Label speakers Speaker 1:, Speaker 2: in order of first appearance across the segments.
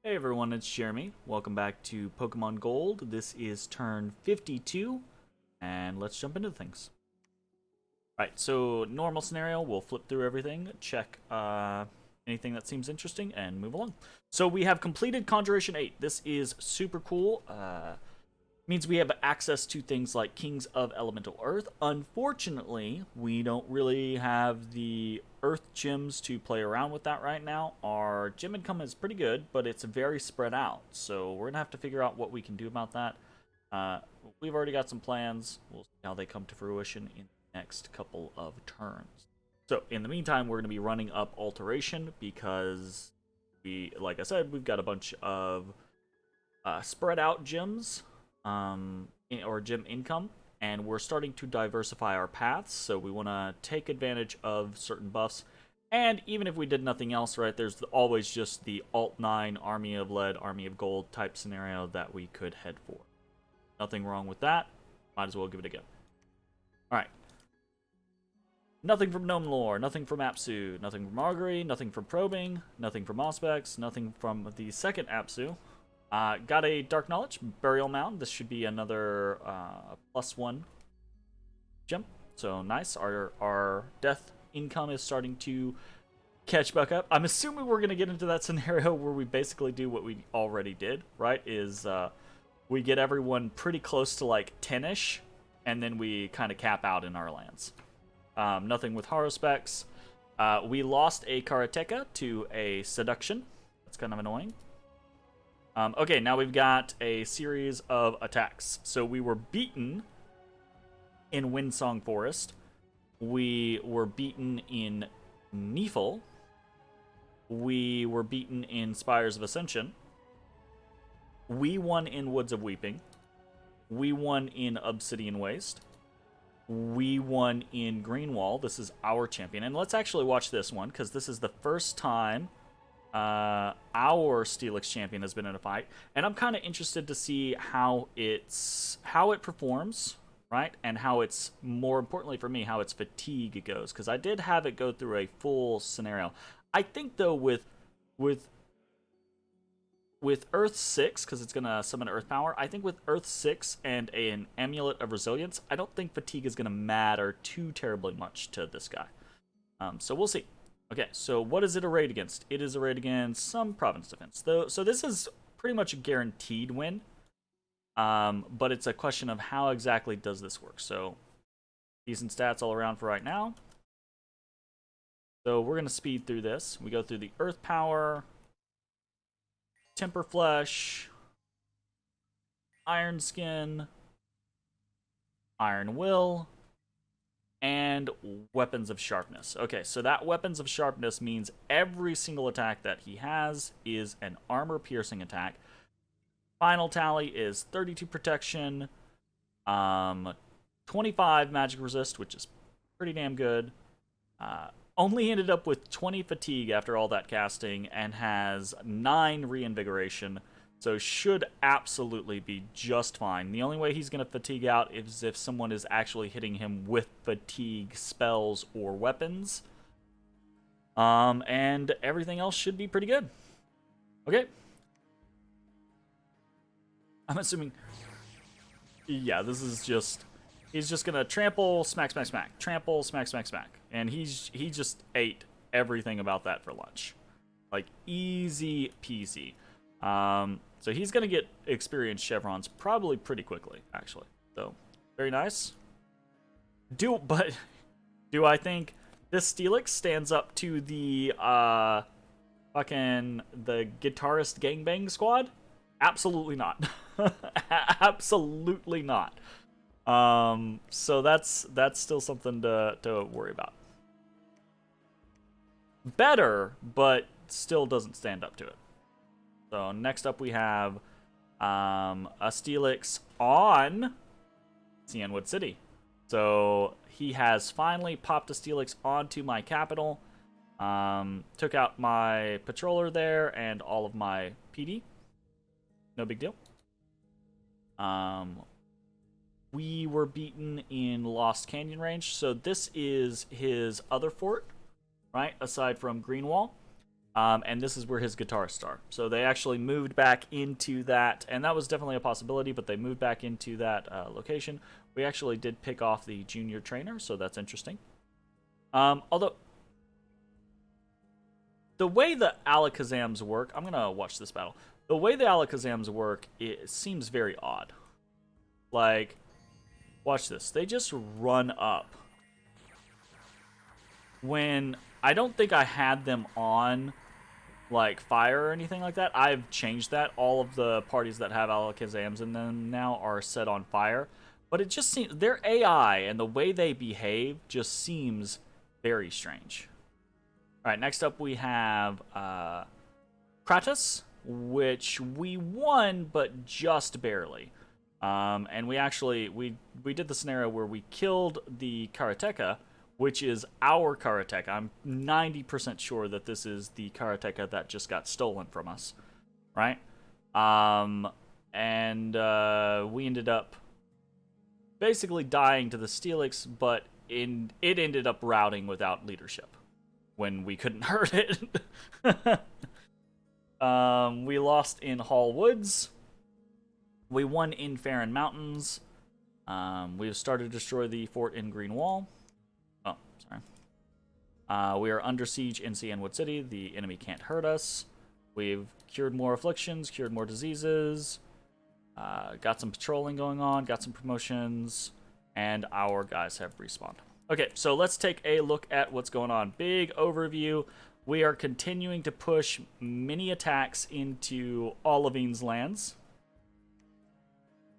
Speaker 1: Hey everyone, it's Jeremy. Welcome back to Pokemon Gold. This is turn 52, and let's jump into things. Alright, so normal scenario, we'll flip through everything, check anything that seems interesting, and move along. So we have completed Conjuration 8. This is super cool. Means we have access to things like Kings of Elemental Earth. Unfortunately, we don't really have the Earth gyms to play around with that right now. Our gym income is pretty good, but it's very spread out. So we're going to have to figure out what we can do about that. We've already got some plans. We'll see how they come to fruition in the next couple of turns. So in the meantime, we're going to be running up Alteration because like I said, we've got a bunch of spread out gyms or gym income, and we're starting to diversify our paths, so we want to take advantage of certain buffs. And even if we did nothing else, right, there's always just the Alt 9 Army of Lead, Army of Gold type scenario that we could head for. Nothing wrong with that. Might as well give it a go. Alright. Nothing from Gnome Lore, nothing from Apsu, nothing from Augury, nothing from Probing, nothing from Auspex, nothing from the second Apsu. Got a Dark Knowledge, Burial Mound. This should be another +1 gem. So nice. Our death income is starting to catch back up. I'm assuming we're going to get into that scenario where we basically do what we already did, right? Is we get everyone pretty close to like 10-ish, and then we kind of cap out in our lands. Nothing with Haruspex. We lost a Karateka to a Seduction. That's kind of annoying. Okay, now we've got a series of attacks. So we were beaten in Windsong Forest. We were beaten in Neefle. We were beaten in Spires of Ascension. We won in Woods of Weeping. We won in Obsidian Waste. We won in Greenwall. This is our champion. And let's actually watch this one, because this is the first time our Steelix champion has been in a fight, and I'm kind of interested to see how it performs, right? And how it's, more importantly for me, how its fatigue goes, because I did have it go through a full scenario. I think though with Earth 6, because it's gonna summon Earth Power, I think with Earth 6 and an Amulet of Resilience, I don't think fatigue is gonna matter too terribly much to this guy. So we'll see. Okay, so what is it arrayed against? It is arrayed against some province defense. So this is pretty much a guaranteed win. But it's a question of how exactly does this work. So decent stats all around for right now. So we're going to speed through this. We go through the Earth Power, Temper Flesh, Iron Skin, Iron Will, and Weapons of Sharpness. Okay, so that Weapons of Sharpness means every single attack that he has is an armor-piercing attack. Final tally is 32 protection, 25 magic resist, which is pretty damn good. Only ended up with 20 fatigue after all that casting, and has 9 reinvigoration. So should absolutely be just fine. The only way he's going to fatigue out is if someone is actually hitting him with fatigue spells or weapons. And everything else should be pretty good. Okay. I'm assuming... Yeah, this is just... He's just going to trample, smack, smack, smack. Trample, smack, smack, smack. And he just ate everything about that for lunch. Like, easy peasy. So he's going to get experience chevrons probably pretty quickly, actually. So, very nice. But do I think this Steelix stands up to the, the guitarist gangbang squad? Absolutely not. Absolutely not. So that's still something to worry about. Better, but still doesn't stand up to it. So next up we have a Steelix on Cyanwood City. So he has finally popped a Steelix onto my capital. Took out my patroller there and all of my PD. No big deal. We were beaten in Lost Canyon range. So this is his other fort, right? Aside from Greenwall. And this is where his guitarists are. So they actually moved back into that, and that was definitely a possibility, but they moved back into that location. We actually did pick off the junior trainer, so that's interesting. Although, the way the Alakazams work, I'm going to watch this battle. The way the Alakazams work, it seems very odd. Like, watch this. They just run up. When I don't think I had them on, like, fire or anything like that. I've changed that. All of the parties that have Alakazams in them now are set on fire. But it just seems, their AI and the way they behave just seems very strange. Alright, next up we have Kratos, which we won, but just barely. And we actually, we did the scenario where we killed the Karateka, which is our Karateka. I'm 90% sure that this is the Karateka that just got stolen from us, right? And we ended up basically dying to the Steelix, but it ended up routing without leadership when we couldn't hurt it. We lost in Hall Woods. We won in Farron Mountains. We've started to destroy the fort in Green Wall. Oh, sorry. We are under siege in Cyanwood City. The enemy can't hurt us. We've cured more afflictions, cured more diseases. Got some patrolling going on, got some promotions, and our guys have respawned. Okay, so let's take a look at what's going on. Big overview. We are continuing to push mini attacks into Olivine's lands.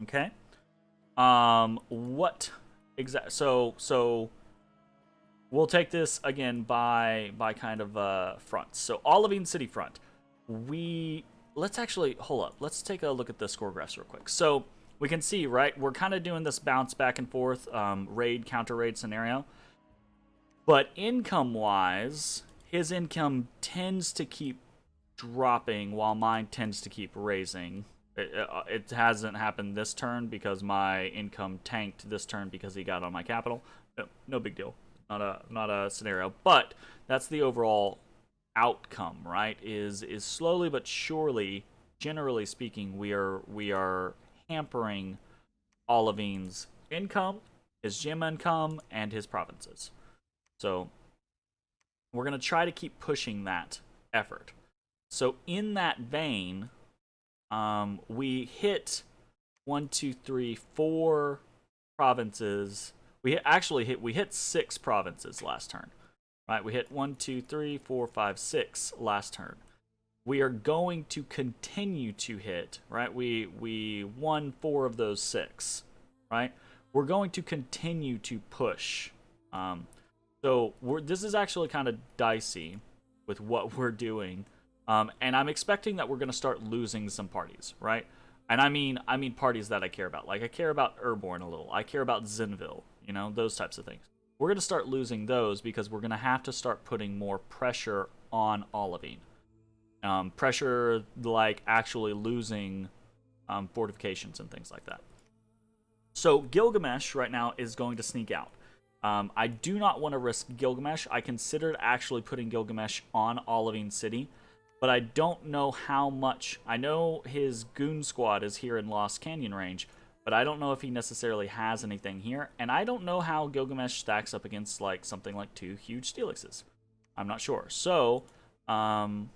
Speaker 1: Okay. What exact? So we'll take this again by kind of fronts. So Olivine City front. Let's actually hold up. Let's take a look at the score graphs real quick. So we can see, right, we're kind of doing this bounce back and forth raid counter raid scenario. But income wise, his income tends to keep dropping while mine tends to keep raising. It hasn't happened this turn because my income tanked this turn because he got on my capital. No big deal. Not a scenario. But that's the overall outcome, right? Is slowly but surely, generally speaking, we are hampering Olivine's income, his gym income, and his provinces. So we're going to try to keep pushing that effort. So in that vein, we hit 4 provinces. We hit 6 provinces last turn. Right, we hit 6 last turn. We are going to continue to hit, right? We won 4 of those 6, right? We're going to continue to push. So this is actually kind of dicey with what we're doing. And I'm expecting that we're going to start losing some parties, right? And I mean parties that I care about. Like, I care about Urborn a little. I care about Zinville, you know, those types of things. We're going to start losing those because we're going to have to start putting more pressure on Olivine. Pressure like actually losing fortifications and things like that. So Gilgamesh right now is going to sneak out. I do not want to risk Gilgamesh. I considered actually putting Gilgamesh on Olivine City, but I don't know how much. I know his goon squad is here in Lost Canyon range, but I don't know if he necessarily has anything here, and I don't know how Gilgamesh stacks up against like something like 2 huge Steelixes. I'm not sure. So, the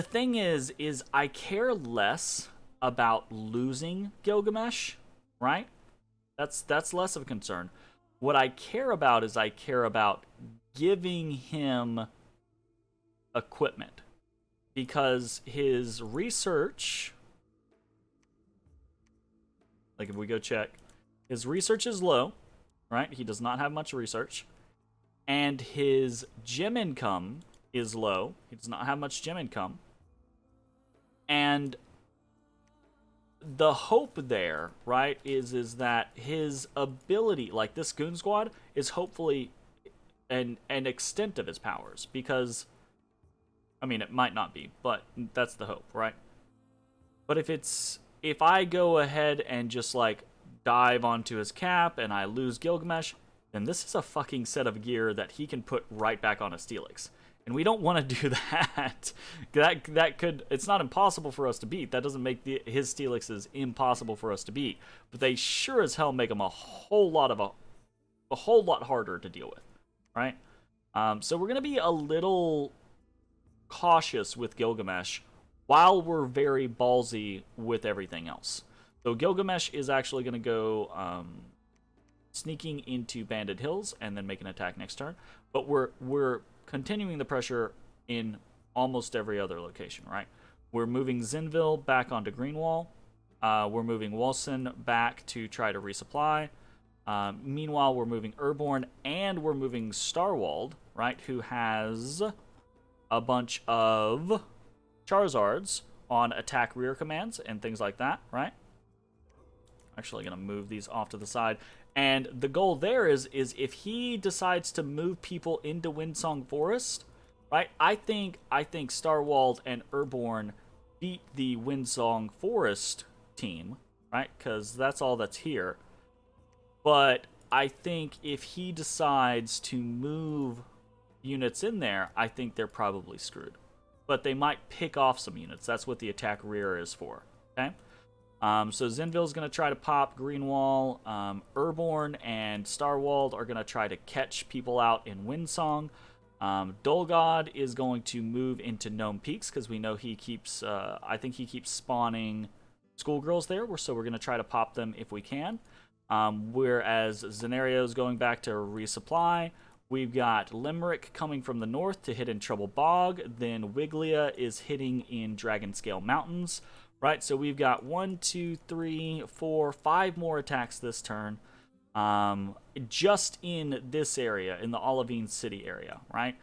Speaker 1: thing is I care less about losing Gilgamesh, right? That's less of a concern. What I care about is I care about giving him equipment. Because his research, like if we go check, his research is low, right? He does not have much research. And his gem income is low. He does not have much gem income. And the hope there, right, is that his ability, like this goon squad, is hopefully an extent of his powers. Because, I mean, it might not be, but that's the hope, right? But if I go ahead and just like dive onto his cap and I lose Gilgamesh, then this is a fucking set of gear that he can put right back on a Steelix. And we don't want to do that. that could, it's not impossible for us to beat. That doesn't make his Steelixes impossible for us to beat. But they sure as hell make them a whole lot harder to deal with, right? So we're going to be a little cautious with Gilgamesh while we're very ballsy with everything else. So Gilgamesh is actually going to go sneaking into Banded Hills and then make an attack next turn. But we're continuing the pressure in almost every other location, right? We're moving Zinville back onto Greenwall. We're moving Wilson back to try to resupply. Meanwhile, we're moving Urborn and we're moving Starwald, right? Who has a bunch of Charizards on attack rear commands and things like that, right? Actually going to move these off to the side. And the goal there is if he decides to move people into Windsong Forest, right? I think Starwald and Urborn beat the Windsong Forest team, right? Because that's all that's here. But I think if he decides to move units in there, I think they're probably screwed. But they might pick off some units. That's what the attack rear is for, okay? So Zinville's going to try to pop Greenwall. Urborn and Starwald are going to try to catch people out in Windsong. Dolgod is going to move into Gnome Peaks because we know he keeps, I think he keeps spawning schoolgirls there, so we're going to try to pop them if we can. Whereas Zenario's going back to resupply. We've got Limerick coming from the north to hit in Trouble Bog. Then Wiglia is hitting in Dragonscale Mountains. Right, so we've got 1, 2, 3, 4, 5 more attacks this turn. Just in this area, in the Olivine City area, right?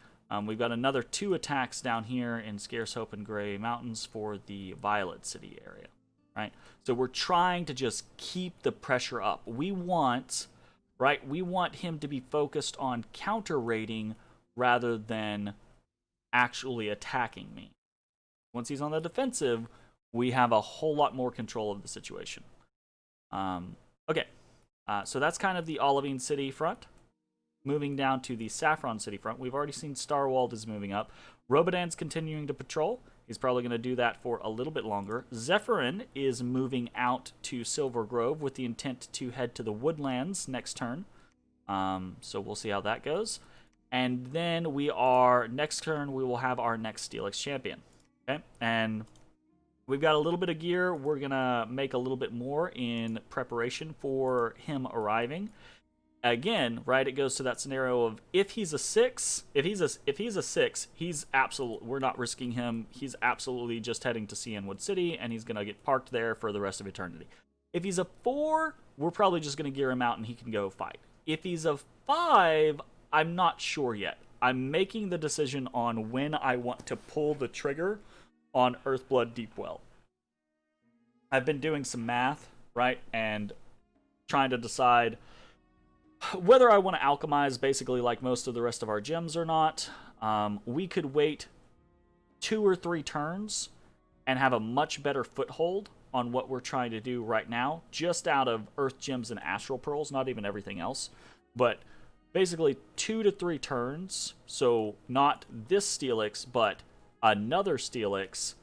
Speaker 1: We've got another 2 attacks down here in Scarce Hope and Gray Mountains for the Violet City area, right? So we're trying to just keep the pressure up. We want him to be focused on counter-raiding rather than actually attacking me. Once he's on the defensive, we have a whole lot more control of the situation. Okay, so that's kind of the Olivine City front. Moving down to the Saffron City front, we've already seen Starwald is moving up. Robodan's continuing to patrol. He's probably going to do that for a little bit longer. Zephyrin is moving out to Silver Grove with the intent to head to the Woodlands next turn. So we'll see how that goes. And then next turn, we will have our next Steelix champion. Okay, and we've got a little bit of gear. We're going to make a little bit more in preparation for him arriving. Again, right, it goes to that scenario of if he's a 6, he's absolutely, we're not risking him. He's absolutely just heading to Cyanwood City, and he's going to get parked there for the rest of eternity. If he's a 4, we're probably just going to gear him out and he can go fight. If he's a 5, I'm not sure yet. I'm making the decision on when I want to pull the trigger on Earthblood Deepwell. I've been doing some math, right, and trying to decide whether I want to alchemize basically like most of the rest of our gems or not. We could wait 2 or 3 turns and have a much better foothold on what we're trying to do right now, just out of Earth Gems and Astral Pearls, not even everything else. But basically 2 to 3 turns, so not this Steelix, but another Steelix.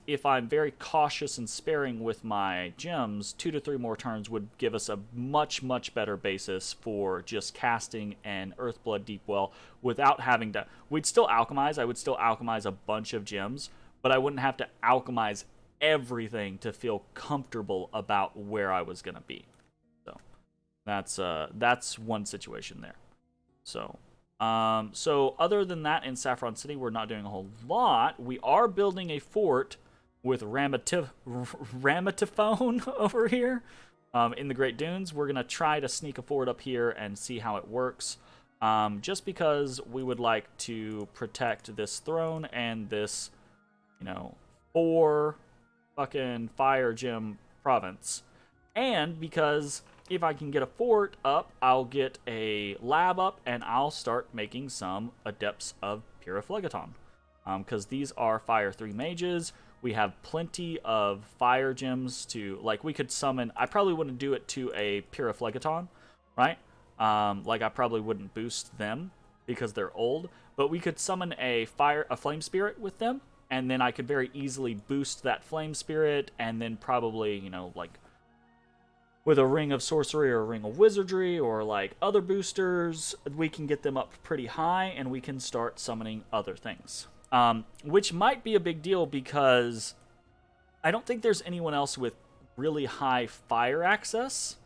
Speaker 1: If I'm very cautious and sparing with my gems, 2 to 3 more turns would give us a much, much better basis for just casting an Earthblood Deepwell without having to... We'd still alchemize. I would still alchemize a bunch of gems, but I wouldn't have to alchemize everything to feel comfortable about where I was going to be. So that's one situation there. So other than that, in Saffron City, we're not doing a whole lot. We are building a fort with Ramatiphone over here in the Great Dunes. We're going to try to sneak a fort up here and see how it works. Just because we would like to protect this throne and this, 4 fucking Fire Gem province. And because if I can get a fort up, I'll get a lab up, and I'll start making some Adepts of Pyrrhoplegaton. Because these are Fire 3 mages. We have plenty of Fire Gems to... we could summon... I probably wouldn't do it to a Pyrrhoplegaton, right? Like I probably wouldn't boost them because they're old, but we could summon a flame spirit with them, and then I could very easily boost that flame spirit, and then probably, you know, like with a ring of sorcery or a ring of wizardry or like other boosters, we can get them up pretty high and we can start summoning other things. Which might be a big deal because I don't think there's anyone else with really high fire access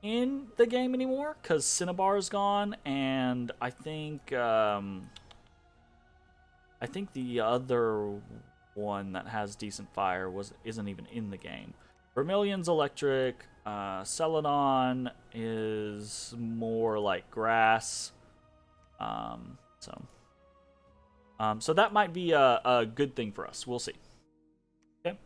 Speaker 1: in the game anymore, because Cinnabar is gone, and I think the other one that has decent fire isn't even in the game. Vermilion's electric. Celadon is more like grass. So that might be a good thing for us. We'll see. Okay.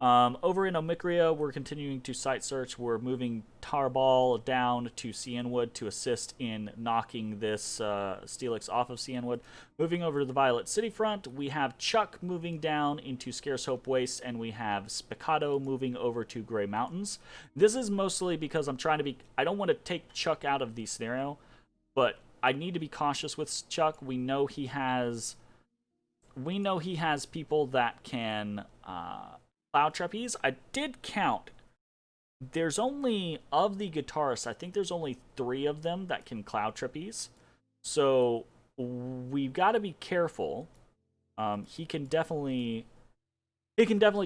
Speaker 1: Over in Omicria, we're continuing to site search. We're moving Tarball down to Cyanwood to assist in knocking this Steelix off of Cyanwood. Moving over to the Violet City front, we have Chuck moving down into Scarce Hope Waste, and we have Spiccato moving over to Grey Mountains. This is mostly because I don't want to take Chuck out of the scenario, but I need to be cautious with Chuck. We know he has people that can Cloud Trapeze. I did count. There's only, of the guitarists, I think there's only 3 of them that can Cloud Trapeze. So we've got to be careful. He can definitely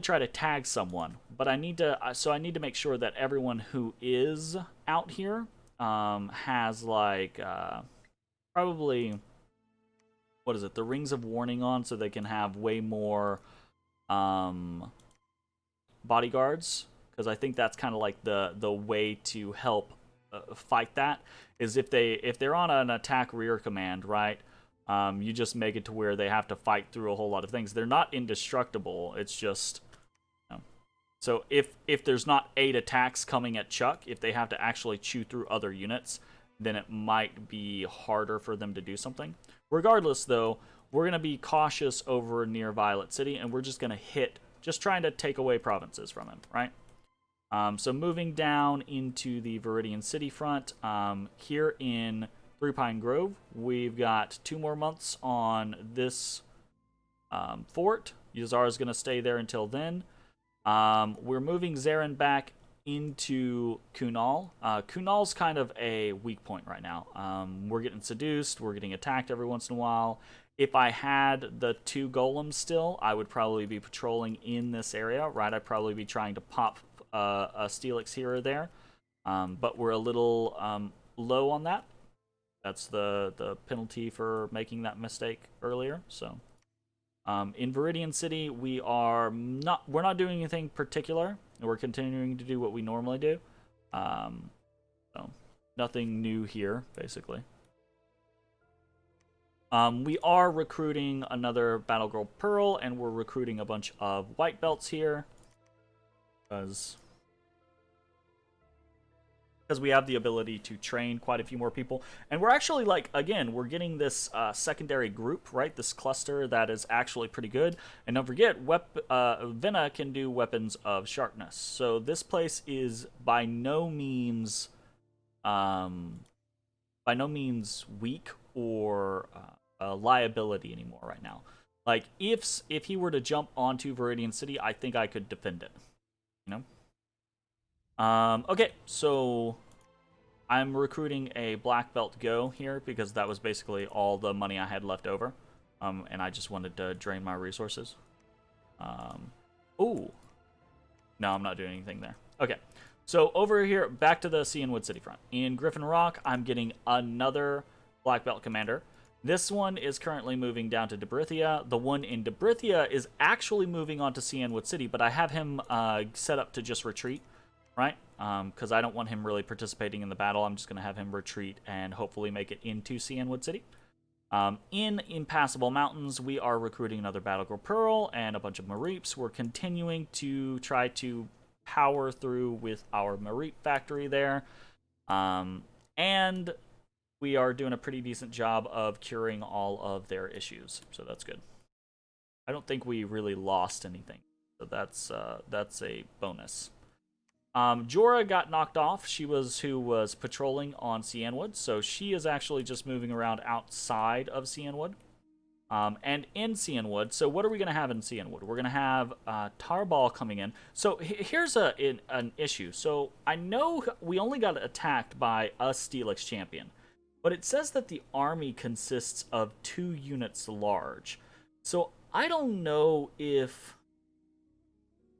Speaker 1: try to tag someone, but I need to make sure that everyone who is out here has like probably, what is it, the Rings of Warning on, so they can have way more bodyguards, because I think that's kind of like the way to help fight that, is if they're on an attack rear command, right? You just make it to where they have to fight through a whole lot of things. They're not indestructible. It's just, you know. So if there's not 8 attacks coming at Chuck, if they have to actually chew through other units, then it might be harder for them to do something. Regardless, though, we're gonna be cautious over near Violet City, and we're just gonna just trying to take away provinces from him, right? So moving down into the Viridian City front, here in Three Pine Grove, we've got 2 more months on this fort. Yazara's going to stay there until then. We're moving Zarin back into Kunal. Kunal's kind of a weak point right now. We're getting seduced, we're getting attacked every once in a while. If I had the 2 golems still, I would probably be patrolling in this area, right? I'd probably be trying to pop a Steelix here or there. But we're a little low on that. That's the penalty for making that mistake earlier. So in Viridian City, we're not doing anything particular. We're continuing to do what we normally do. So nothing new here, basically. We are recruiting another Battle Girl Pearl, and we're recruiting a bunch of white belts here, because we have the ability to train quite a few more people. And we're actually, like, again, we're getting this secondary group, right? This cluster that is actually pretty good. And don't forget, Venna can do weapons of sharpness. So this place is by no means weak or a liability anymore right now. Like, if he were to jump onto Viridian City, I think I could defend it. You know? Okay, so I'm recruiting a black belt go here because that was basically all the money I had left over. And I just wanted to drain my resources. Ooh. No, I'm not doing anything there. Okay, so over here, back to the Cyanwood City front. In Griffin Rock, I'm getting another black belt commander. This one is currently moving down to Debrithia. The one in Debrithia is actually moving on to Cyanwood City, but I have him set up to just retreat, right? Because I don't want him really participating in the battle. I'm just going to have him retreat and hopefully make it into Cyanwood City. In Impassable Mountains, we are recruiting another Battlegirl Pearl and a bunch of Mareeps. We're continuing to try to power through with our Mareep factory there. And we are doing a pretty decent job of curing all of their issues, so that's good. I don't think we really lost anything, so that's a bonus. Jorah got knocked off. She was who was patrolling on Cyanwood, so she is actually just moving around outside of Cyanwood. And in Cyanwood, so what are we going to have in Cyanwood? We're going to have Tarball coming in. So here's an issue. So I know we only got attacked by a Steelix champion, but it says that the army consists of 2 units large. So I don't know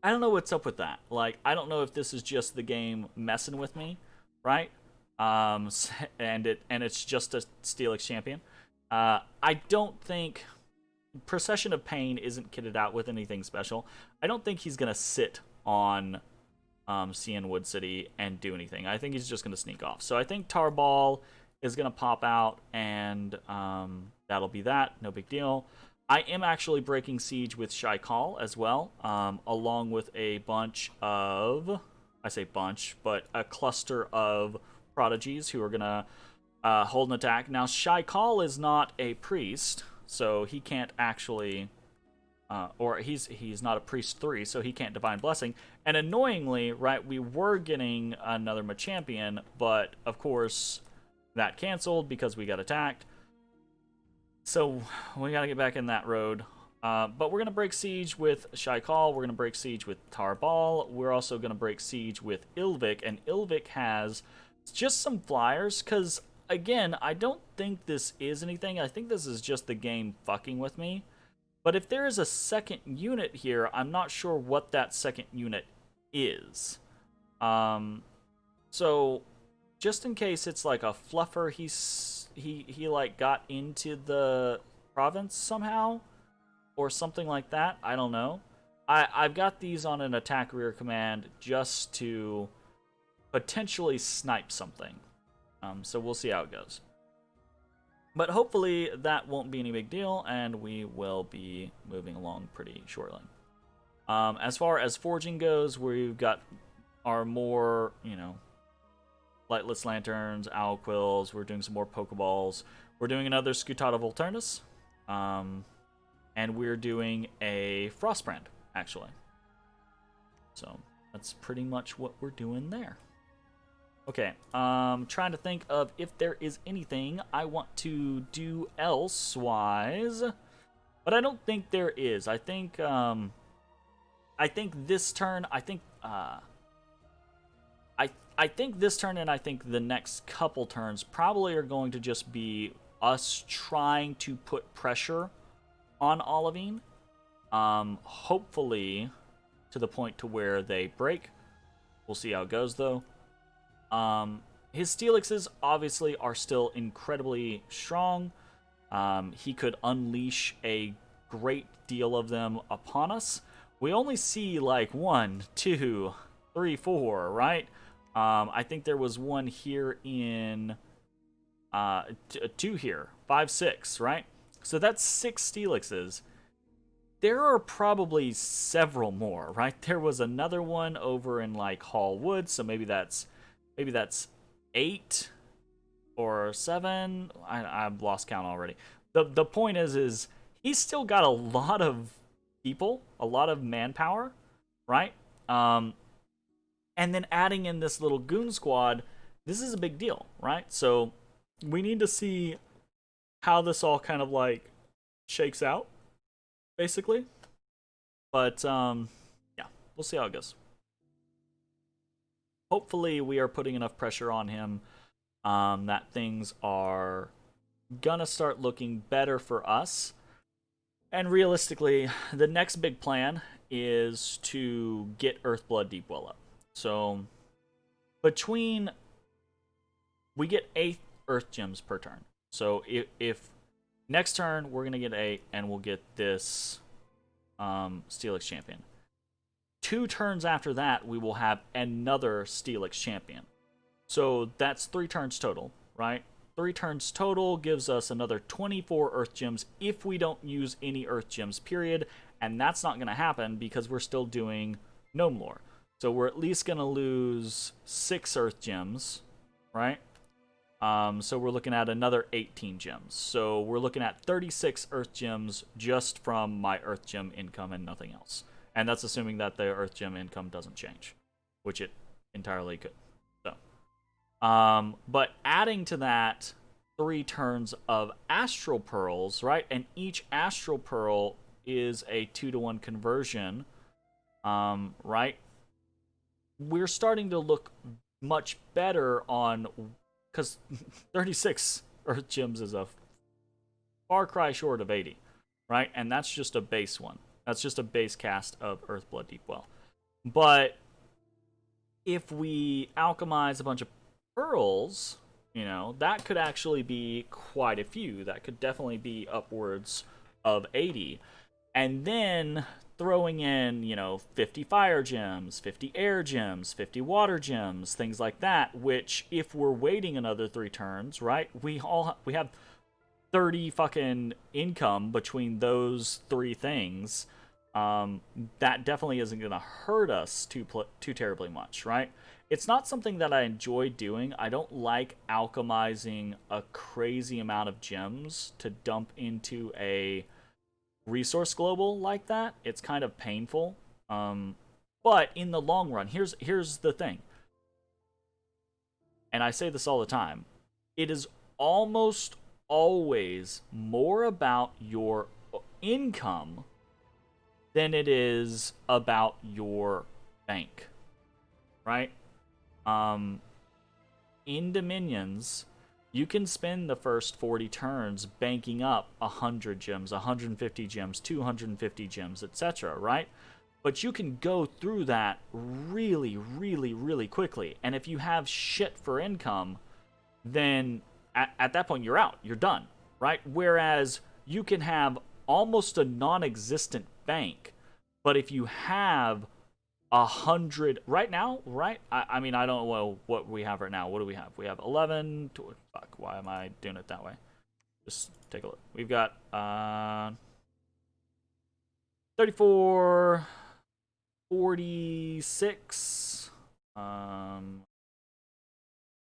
Speaker 1: what's up with that. Like, I don't know if this is just the game messing with me, right? And it's just a Steelix champion. I don't think Procession of Pain isn't kitted out with anything special. I don't think he's gonna sit on Cyanwood City and do anything. I think he's just gonna sneak off. So I think Tarball is gonna pop out, and that'll be that. No big deal. I am actually breaking siege with Shaikal as well, along with a bunch of, I say bunch, but a cluster of prodigies who are gonna hold an attack. Now, Shaikal is not a priest, so he can't actually, or he's not a priest 3, so he can't divine blessing. And annoyingly, right, we were getting another Machampion, but of course that canceled because we got attacked. So we gotta get back in that road. But we're gonna break siege with Shaikal. We're gonna break siege with Tarball. We're also gonna break siege with Ilvik, and Ilvik has just some flyers, because again, I don't think this is anything. I think this is just the game fucking with me. But if there is a second unit here, I'm not sure what that second unit is. So just in case it's like a fluffer, he like got into the province somehow or something like that. I don't know. I've got these on an attack rear command just to potentially snipe something. So we'll see how it goes. But hopefully that won't be any big deal, and we will be moving along pretty shortly. As far as forging goes, we've got our more, lightless lanterns, owl quills. We're doing some more pokeballs. We're doing another Scutata Volturnus. And we're doing a Frostbrand, actually. So that's pretty much what we're doing there. Okay, trying to think of if there is anything I want to do elsewise, but I don't think there is. I think this turn, I think this turn and I think the next couple turns probably are going to just be us trying to put pressure on Olivine, hopefully to the point to where they break. We'll see how it goes, though. His Steelixes obviously are still incredibly strong. He could unleash a great deal of them upon us. We only see like 1, 2, 3, 4, right? I think there was one here in 2 here, 5, 6, right? So that's 6 Steelixes. There are probably several more, right? There was another one over in like Hall Wood, so maybe that's 8 or 7. I've lost count already. The point is he's still got a lot of people, a lot of manpower, right? And then adding in this little goon squad, this is a big deal, right? So we need to see how this all kind of like shakes out, basically. But yeah, we'll see how it goes. Hopefully we are putting enough pressure on him that things are gonna start looking better for us. And realistically, the next big plan is to get Earthblood Deepwell up. So we get 8 Earth Gems per turn. So if next turn we're gonna get 8, and we'll get this Steelix champion. 2 turns after that, we will have another Steelix champion. So that's 3 turns total, right? 3 turns total gives us another 24 Earth Gems if we don't use any Earth Gems, period. And that's not going to happen because we're still doing Gnome Lore. So we're at least going to lose 6 Earth Gems, right? So we're looking at another 18 gems. So we're looking at 36 Earth Gems just from my Earth Gem income and nothing else. And that's assuming that the Earth Gem income doesn't change, which it entirely could. So, but adding to that 3 turns of astral pearls, right? And each astral pearl is a 2-to-1 conversion, right? We're starting to look much better on, because 36 Earth Gems is a far cry short of 80, right? And that's just a base one. That's just a base cast of Earthblood Deepwell. But if we alchemize a bunch of pearls, you know, that could actually be quite a few. That could definitely be upwards of 80. And then throwing in, you know, 50 fire gems, 50 air gems, 50 water gems, things like that, which if we're waiting another 3 turns, right, we have 30 fucking income between those 3 things. That definitely isn't going to hurt us too terribly much, right? It's not something that I enjoy doing. I don't like alchemizing a crazy amount of gems to dump into a resource global like that. It's kind of painful. But in the long run, here's the thing. And I say this all the time. It is almost always more about your income than it is about your bank, right? In Dominions, you can spend the first 40 turns banking up 100 gems, 150 gems, 250 gems, etc., right? But you can go through that really, really, really quickly. And if you have shit for income, then at that point you're out. You're done, right? Whereas you can have almost a non-existent bank, but if you have 100 right now, right? I mean, I don't know what we have right now. What do we have? We have 11. Fuck, why am I doing it that way? Just take a look. We've got 34, 46,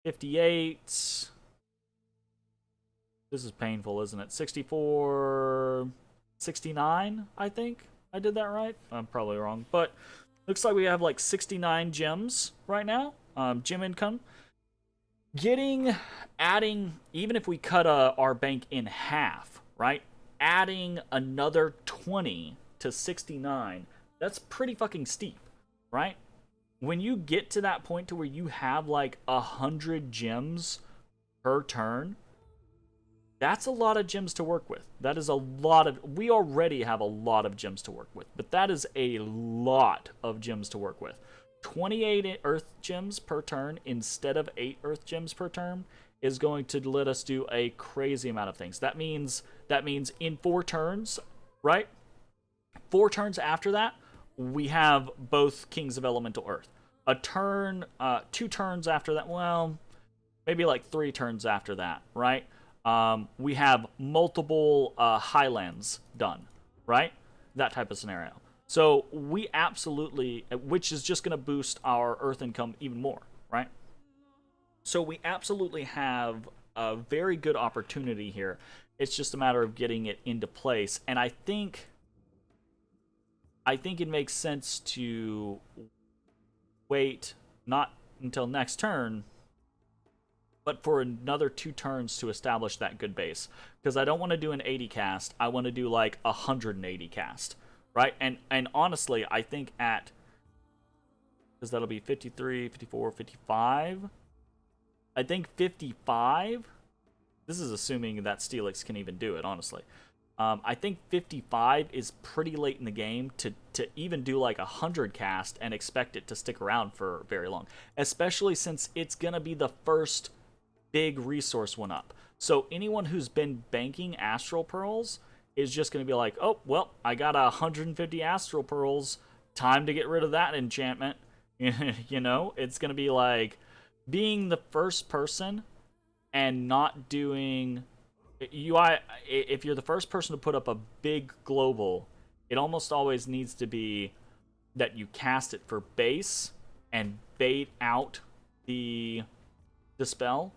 Speaker 1: 58. This is painful, isn't it? 64, 69, I think. I did that right? I'm probably wrong. But looks like we have like 69 gems right now. Gem income. Adding, even if we cut our bank in half, right? Adding another 20 to 69, that's pretty fucking steep, right? When you get to that point to where you have like 100 gems per turn, that's a lot of gems to work with. That is a lot of... We already have a lot of gems to work with, but that is a lot of gems to work with. 28 Earth Gems per turn instead of 8 Earth Gems per turn is going to let us do a crazy amount of things. That means in 4 turns, right? 4 turns after that, we have both Kings of Elemental Earth. A turn, 2 turns after that, well, maybe like 3 turns after that, right? We have multiple highlands done, right? That type of scenario. So we absolutely, which is just going to boost our earth income even more, right? So we absolutely have a very good opportunity here. It's just a matter of getting it into place. And I think it makes sense to wait not until next turn, but for another 2 turns to establish that good base. Because I don't want to do an 80 cast. I want to do like 180 cast, right? And honestly, I think because that'll be 53, 54, 55. I think 55, this is assuming that Steelix can even do it, honestly. I think 55 is pretty late in the game to even do like 100 cast and expect it to stick around for very long. Especially since it's going to be the first big resource one up. So anyone who's been banking Astral Pearls is just going to be like, oh, well, I got 150 Astral Pearls. Time to get rid of that enchantment. You know, it's going to be like being the first person and not doing... If you're the first person to put up a big global, it almost always needs to be that you cast it for base and bait out the spell,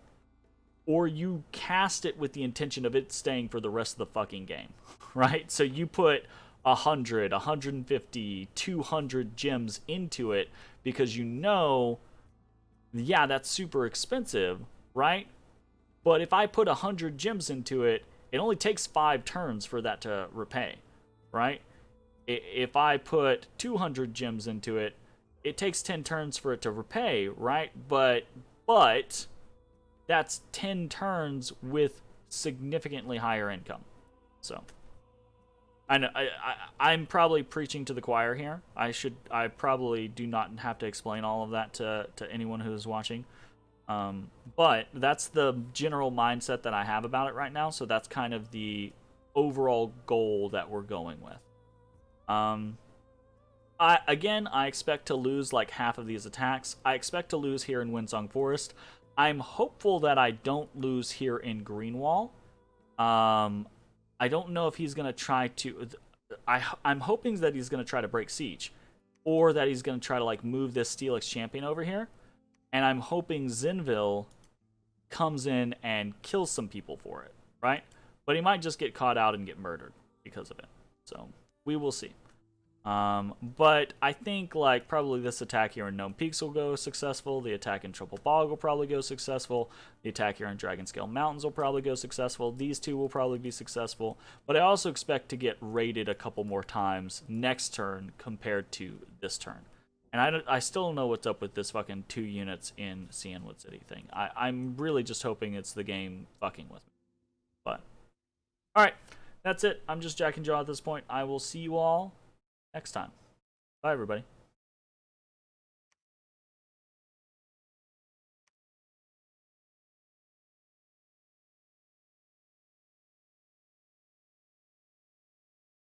Speaker 1: or you cast it with the intention of it staying for the rest of the fucking game, right? So you put 100, 150, 200 gems into it because you know yeah, that's super expensive, right? But if I put 100 gems into it, it only takes 5 turns for that to repay, right? If I put 200 gems into it, it takes 10 turns for it to repay, right? But that's 10 turns with significantly higher income. So I know I'm probably preaching to the choir here. I probably do not have to explain all of that to anyone who is watching. But that's the general mindset that I have about it right now. So that's kind of the overall goal that we're going with. I expect to lose like half of these attacks. I expect to lose here in Windsong Forest. I'm hopeful that I don't lose here in Greenwall. I don't know if he's gonna try to. I'm hoping that he's gonna try to break siege, or that he's gonna try to like move this Steelix champion over here. And I'm hoping Zinville comes in and kills some people for it, right? But he might just get caught out and get murdered because of it. So we will see. But I think like probably this attack here in Gnome Peaks will go successful. The attack in Triple Bog will probably go successful. The attack here in Dragonscale Mountains will probably go successful. These two will probably be successful. But I also expect to get raided a couple more times next turn compared to this turn. And I still don't know what's up with this fucking 2 units in Cyanwood City thing. I'm really just hoping it's the game fucking with me. But, alright, that's it. I'm just Jack and Jaw at this point. I will see you all next time. Bye, everybody.